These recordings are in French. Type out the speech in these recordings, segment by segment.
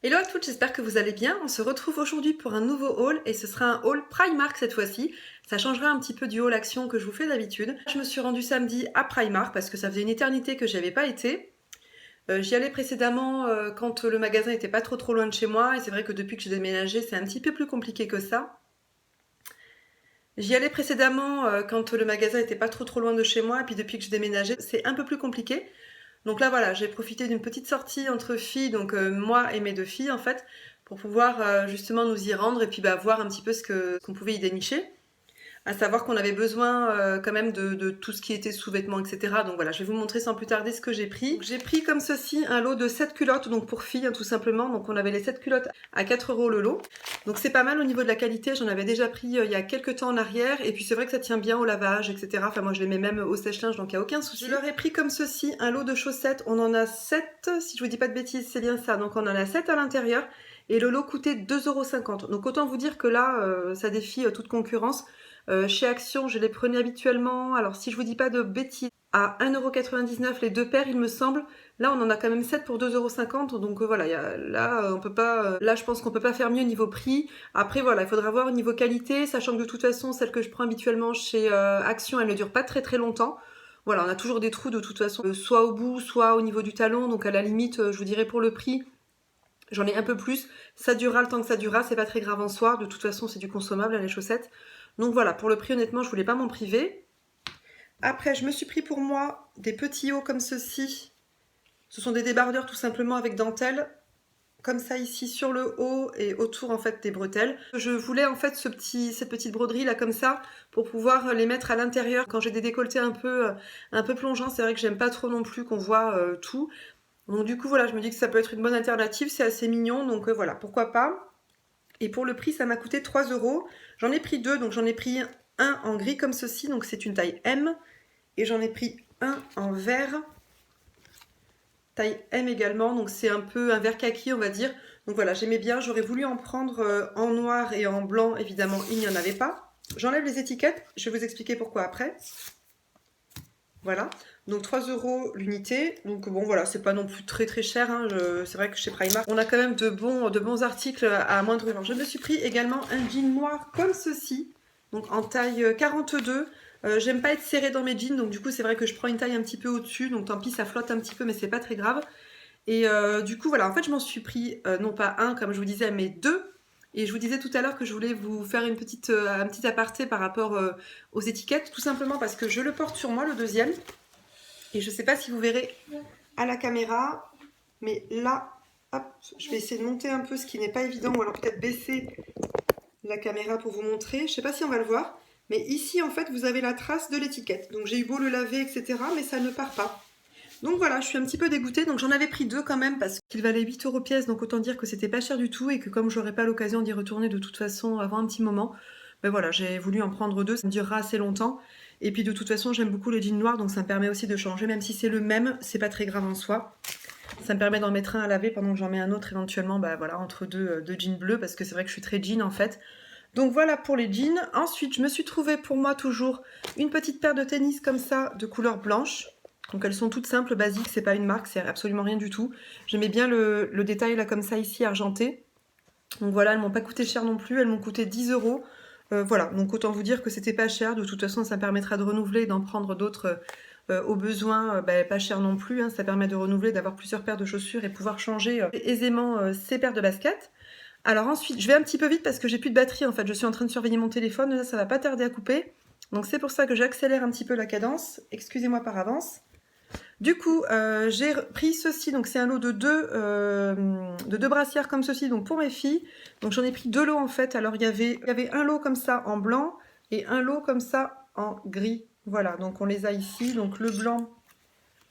Hello à toutes, j'espère que vous allez bien. On se retrouve aujourd'hui pour un nouveau haul et ce sera un haul Primark cette fois-ci. Ça changera un petit peu du haul action que je vous fais d'habitude. Je me suis rendue samedi à Primark parce que ça faisait une éternité que j'y avais pas été. J'y allais précédemment quand le magasin était pas trop loin de chez moi et c'est vrai que depuis que j'ai déménagé c'est un petit peu plus compliqué que ça. J'y allais précédemment quand le magasin était pas trop loin de chez moi et puis depuis que j'ai déménagé c'est un peu plus compliqué. Donc là voilà, j'ai profité d'une petite sortie entre filles, donc moi et mes deux filles en fait, pour pouvoir justement nous y rendre et puis voir un petit peu qu'on pouvait y dénicher. À savoir qu'on avait besoin quand même de tout ce qui était sous-vêtements, etc. Donc voilà, je vais vous montrer sans plus tarder ce que j'ai pris. J'ai pris comme ceci un lot de 7 culottes, donc pour filles hein, tout simplement. Donc on avait les 7 culottes à 4 € le lot. Donc c'est pas mal au niveau de la qualité, j'en avais déjà pris il y a quelques temps en arrière. Et puis c'est vrai que ça tient bien au lavage, etc. Enfin moi je les mets même au sèche-linge, donc il n'y a aucun souci. Je leur ai pris comme ceci un lot de chaussettes, on en a 7, si je vous dis pas de bêtises c'est bien ça. Donc on en a 7 à l'intérieur. Et le lot coûtait 2,50 €. Donc autant vous dire que là, ça défie toute concurrence. Chez Action, je les prenais habituellement, alors si je vous dis pas de bêtises, à 1,99 € les deux paires, il me semble. Là, on en a quand même 7 pour 2,50 €. Donc voilà, là, on peut pas, là, je pense qu'on peut pas faire mieux niveau prix. Après, voilà, il faudra voir au niveau qualité, sachant que de toute façon, celle que je prends habituellement chez Action, elle ne dure pas très longtemps. Voilà, on a toujours des trous de toute façon, soit au bout, soit au niveau du talon. Donc à la limite, je vous dirais pour le prix, j'en ai un peu plus. Ça durera le temps que ça durera, c'est pas très grave en soi. De toute façon, c'est du consommable, hein, les chaussettes. Donc voilà, pour le prix, honnêtement, je voulais pas m'en priver. Après, je me suis pris pour moi des petits hauts comme ceci. Ce sont des débardeurs tout simplement avec dentelle. Comme ça ici sur le haut et autour en fait des bretelles. Je voulais en fait cette petite broderie là comme ça pour pouvoir les mettre à l'intérieur quand j'ai des décolletés un peu plongeants. C'est vrai que j'aime pas trop non plus qu'on voit tout. Donc du coup voilà, je me dis que ça peut être une bonne alternative, c'est assez mignon, donc voilà, pourquoi pas. Et pour le prix, ça m'a coûté 3 €. J'en ai pris deux, donc j'en ai pris un en gris comme ceci, donc c'est une taille M. Et j'en ai pris un en vert, taille M également, donc c'est un peu un vert kaki on va dire. Donc voilà, j'aimais bien, j'aurais voulu en prendre en noir et en blanc, évidemment il n'y en avait pas. J'enlève les étiquettes, je vais vous expliquer pourquoi après. Voilà, donc 3 € l'unité. Donc bon voilà, c'est pas non plus très cher, hein. C'est vrai que chez Primark, on a quand même de bons articles à moindre prix. Je me suis pris également un jean noir comme ceci, donc en taille 42. J'aime pas être serrée dans mes jeans, donc du coup c'est vrai que je prends une taille un petit peu au-dessus, donc tant pis ça flotte un petit peu mais c'est pas très grave. Et du coup voilà, en fait je m'en suis pris non pas un comme je vous disais mais deux. Et je vous disais tout à l'heure que je voulais vous faire un petit aparté par rapport aux étiquettes, tout simplement parce que je le porte sur moi le deuxième. Et je ne sais pas si vous verrez à la caméra, mais là, hop, je vais essayer de monter un peu ce qui n'est pas évident, ou alors peut-être baisser la caméra pour vous montrer. Je ne sais pas si on va le voir, mais ici en fait vous avez la trace de l'étiquette. Donc j'ai eu beau le laver, etc., mais ça ne part pas. Donc voilà, je suis un petit peu dégoûtée. Donc j'en avais pris deux quand même parce qu'il valait 8 € pièce. Donc autant dire que c'était pas cher du tout et que comme j'aurais pas l'occasion d'y retourner de toute façon avant un petit moment, ben voilà, j'ai voulu en prendre deux. Ça me durera assez longtemps. Et puis de toute façon, j'aime beaucoup les jeans noirs, donc ça me permet aussi de changer. Même si c'est le même, c'est pas très grave en soi. Ça me permet d'en mettre un à laver pendant que j'en mets un autre éventuellement, bah voilà, entre deux jeans bleus parce que c'est vrai que je suis très jean en fait. Donc voilà pour les jeans. Ensuite, je me suis trouvée pour moi toujours une petite paire de tennis comme ça, de couleur blanche. Donc elles sont toutes simples, basiques, c'est pas une marque, c'est absolument rien du tout. J'aimais bien le détail là comme ça ici, argenté. Donc voilà, elles m'ont pas coûté cher non plus, elles m'ont coûté 10 €. Voilà, donc autant vous dire que c'était pas cher. De toute façon, ça permettra de renouveler et d'en prendre d'autres au besoin, pas cher non plus. Hein. Ça permet de renouveler, d'avoir plusieurs paires de chaussures et pouvoir changer aisément ces paires de baskets. Alors ensuite, je vais un petit peu vite parce que j'ai plus de batterie en fait. Je suis en train de surveiller mon téléphone, là ça va pas tarder à couper. Donc c'est pour ça que j'accélère un petit peu la cadence. Excusez-moi par avance. Du coup, j'ai pris ceci, donc c'est un lot de deux brassières comme ceci, donc pour mes filles. Donc j'en ai pris deux lots en fait. Alors il y avait un lot comme ça en blanc et un lot comme ça en gris. Voilà, donc on les a ici. Donc le blanc,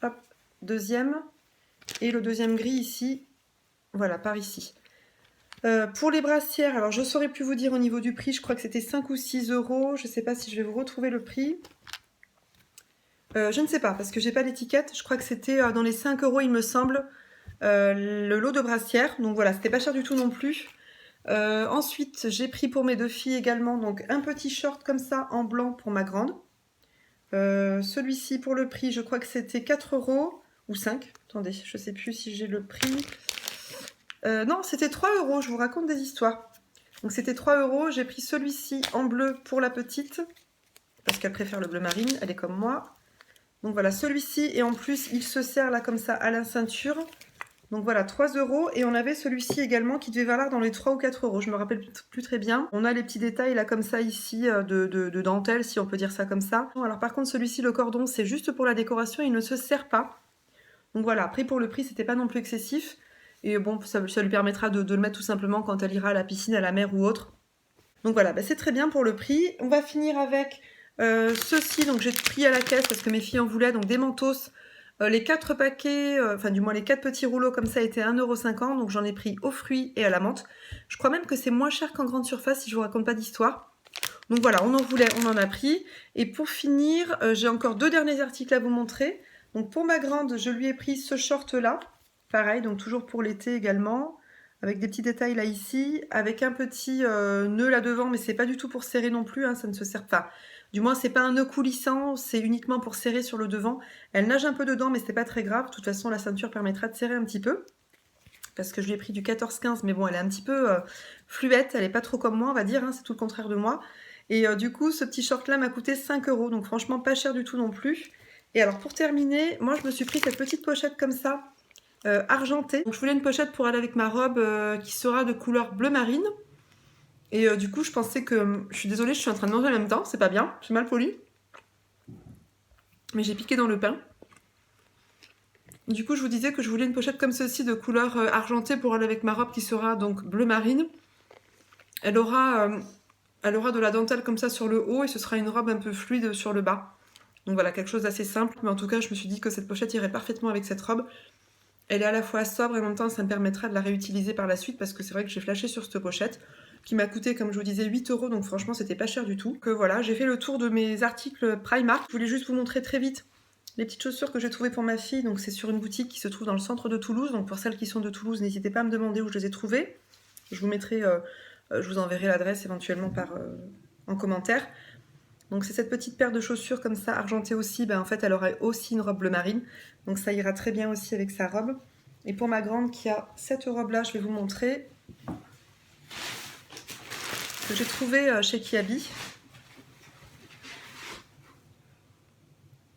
hop, deuxième. Et le deuxième gris ici, voilà, par ici. Pour les brassières, alors je ne saurais plus vous dire au niveau du prix, je crois que c'était 5 ou 6 €. Je ne sais pas si je vais vous retrouver le prix. Je ne sais pas, parce que j'ai pas l'étiquette. Je crois que c'était dans les 5 € il me semble, le lot de brassières. Donc voilà, c'était pas cher du tout non plus. Ensuite, j'ai pris pour mes deux filles également donc un petit short comme ça en blanc pour ma grande. Celui-ci pour le prix, je crois que c'était 4 € ou 5. Attendez, je sais plus si j'ai le prix. Non, c'était 3 €, je vous raconte des histoires. Donc c'était 3 €, j'ai pris celui-ci en bleu pour la petite, parce qu'elle préfère le bleu marine, elle est comme moi. Donc voilà, celui-ci, et en plus, il se serre là comme ça à la ceinture. Donc voilà, 3 €. Et on avait celui-ci également qui devait valoir dans les 3 ou 4 €. Je me rappelle plus très bien. On a les petits détails là comme ça ici de dentelle, si on peut dire ça comme ça. Alors par contre, celui-ci, le cordon, c'est juste pour la décoration, il ne se serre pas. Donc voilà, après pour le prix, c'était pas non plus excessif. Et bon, ça lui permettra de le mettre tout simplement quand elle ira à la piscine, à la mer ou autre. Donc voilà, bah c'est très bien pour le prix. On va finir avec ceci. Donc j'ai pris à la caisse parce que mes filles en voulaient. Donc des Mentos. Les 4 paquets, enfin du moins les 4 petits rouleaux comme ça étaient 1,50 €. Donc j'en ai pris aux fruits et à la menthe. Je crois même que c'est moins cher qu'en grande surface si je vous raconte pas d'histoire. Donc voilà, on en voulait, on en a pris. Et pour finir, j'ai encore 2 derniers articles à vous montrer. Donc pour ma grande, je lui ai pris ce short là. Pareil, donc toujours pour l'été également. Avec des petits détails là ici. Avec un petit nœud là devant, mais c'est pas du tout pour serrer non plus. Hein, ça ne se serre pas. Du moins, c'est pas un nœud coulissant, c'est uniquement pour serrer sur le devant. Elle nage un peu dedans, mais c'est pas très grave. De toute façon, la ceinture permettra de serrer un petit peu. Parce que je lui ai pris du 14-15, mais bon, elle est un petit peu fluette. Elle est pas trop comme moi, on va dire. Hein, c'est tout le contraire de moi. Et du coup, ce petit short-là m'a coûté 5 €. Donc franchement, pas cher du tout non plus. Et alors, pour terminer, moi, je me suis pris cette petite pochette comme ça, argentée. Donc je voulais une pochette pour aller avec ma robe qui sera de couleur bleu marine. Et du coup, je pensais que... Je suis désolée, je suis en train de manger en même temps. C'est pas bien, c'est mal poli. Mais j'ai piqué dans le pain. Du coup, je vous disais que je voulais une pochette comme ceci de couleur argentée pour aller avec ma robe qui sera donc bleu marine. Elle aura de la dentelle comme ça sur le haut et ce sera une robe un peu fluide sur le bas. Donc voilà, quelque chose d'assez simple. Mais en tout cas, je me suis dit que cette pochette irait parfaitement avec cette robe. Elle est à la fois sobre et en même temps, ça me permettra de la réutiliser par la suite parce que c'est vrai que j'ai flashé sur cette pochette qui m'a coûté, comme je vous disais, 8 €. Donc franchement, c'était pas cher du tout. Que voilà, j'ai fait le tour de mes articles Primark. Je voulais juste vous montrer très vite les petites chaussures que j'ai trouvées pour ma fille. Donc c'est sur une boutique qui se trouve dans le centre de Toulouse. Donc pour celles qui sont de Toulouse, n'hésitez pas à me demander où je les ai trouvées. Je vous mettrai, je vous enverrai l'adresse éventuellement en commentaire. Donc c'est cette petite paire de chaussures comme ça, argentée aussi. Ben, en fait, elle aurait aussi une robe bleu marine. Donc ça ira très bien aussi avec sa robe. Et pour ma grande qui a cette robe-là, je vais vous montrer. Que j'ai trouvé chez Kiabi.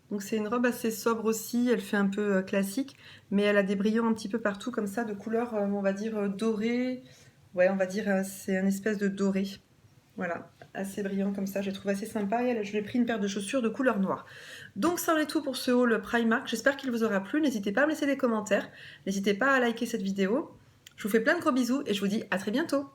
Donc c'est une robe assez sobre aussi, elle fait un peu classique, mais elle a des brillants un petit peu partout comme ça, de couleur, on va dire dorée. Ouais, on va dire c'est un espèce de doré. Voilà, assez brillant comme ça, j'ai trouvé assez sympa. Et je lui ai pris une paire de chaussures de couleur noire. Donc ça en est tout pour ce haul Primark. J'espère qu'il vous aura plu. N'hésitez pas à me laisser des commentaires. N'hésitez pas à liker cette vidéo. Je vous fais plein de gros bisous et je vous dis à très bientôt.